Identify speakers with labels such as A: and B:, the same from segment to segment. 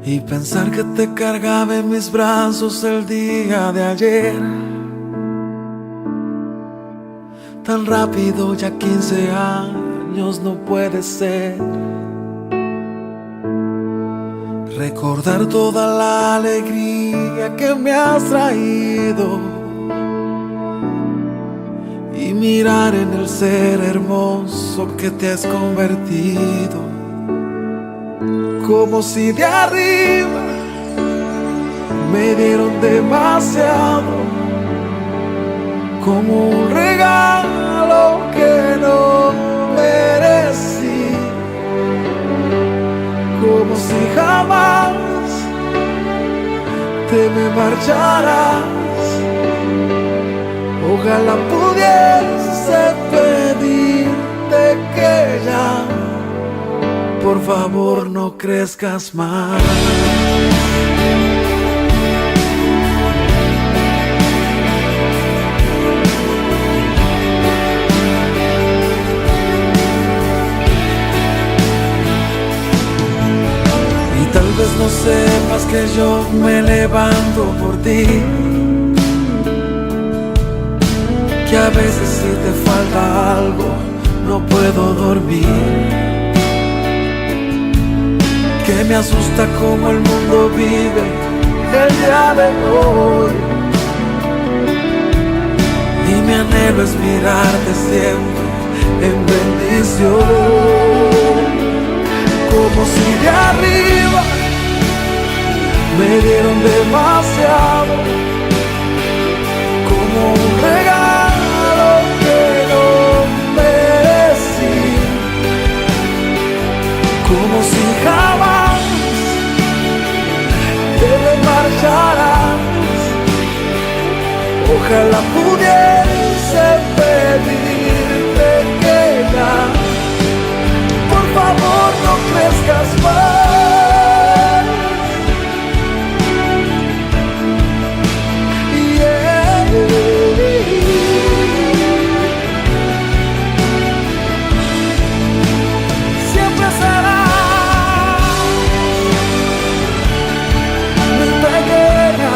A: Y pensar que te cargaba en mis brazos el día de ayer. Tan rápido, ya 15 años no puede ser. Recordar toda la alegría que me has traído y mirar en el ser hermoso que te has convertido. Como si de arriba me dieron demasiado, como un regalo que no merecí, como si jamás te me marcharas. Ojalá pudiese pedirte que ya, por favor, no crezcas más. Y tal vez no sepas que yo me levanto por ti, que a veces si te falta algo no puedo dormir, que me asusta cómo el mundo vive el día de hoy, y mi anhelo es mirarte siempre en bendición. Como si de arriba me dieron demasiado, como un regalo que no merecí, como si jamás te me marcharás. Ojalá pudiese pedirte que ya, por favor, no crezcas más. Siempre serás mi pequeña.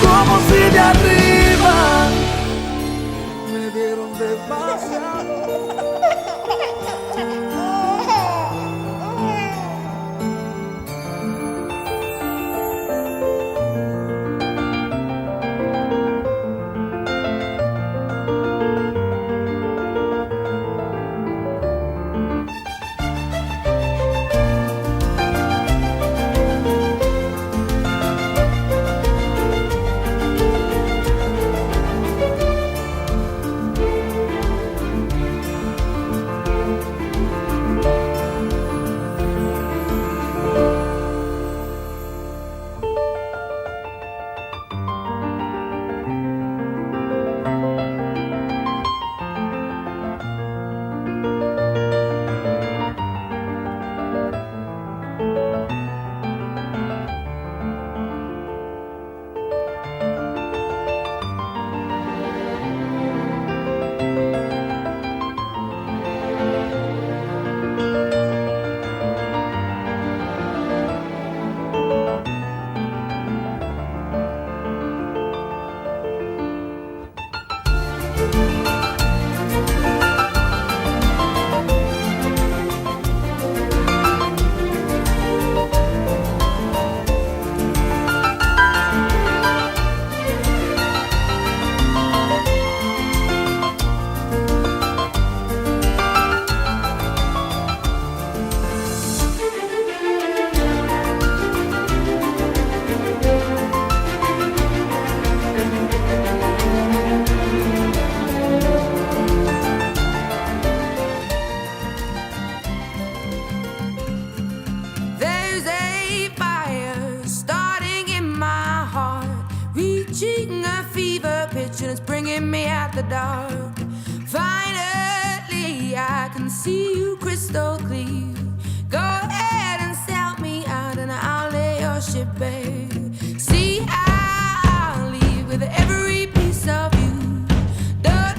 A: Como si de arriba me dieron demasiado. Finally, I can see you crystal clear. Go ahead and sell me out, and I'll lay your ship bare. See, I'll leave with every piece of you. Don't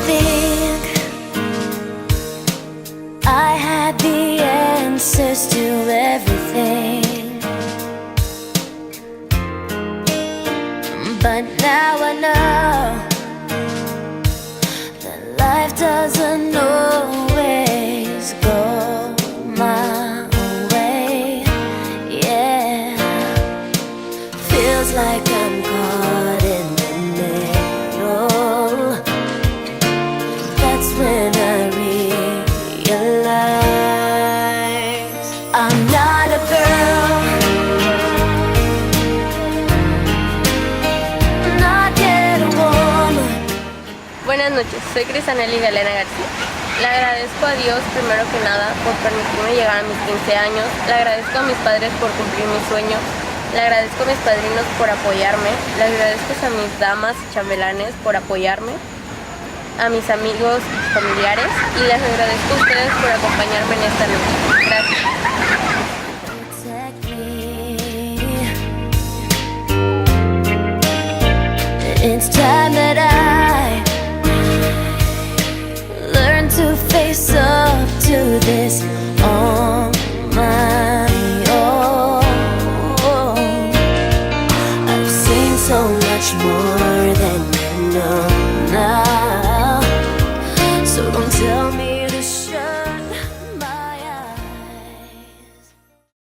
B: think I had the answers to everything, but now I know that life doesn't always go my way. Yeah, feels like I'm caught in the middle. That's when I realize I'm not a girl, not yet a woman.
C: Buenas noches, soy Crisaneli Galena García. Le agradezco a Dios primero que nada por permitirme llegar a mis 15 años. Le agradezco a mis padres por cumplir mis sueños. Le agradezco a mis padrinos por apoyarme. Le agradezco a mis damas y chambelanes por apoyarme. A mis amigos y familiares. Y les agradezco a ustedes por acompañarme en esta noche. Gracias.
B: It's time that I learn to face up to this on my own. I've seen so much more than you know.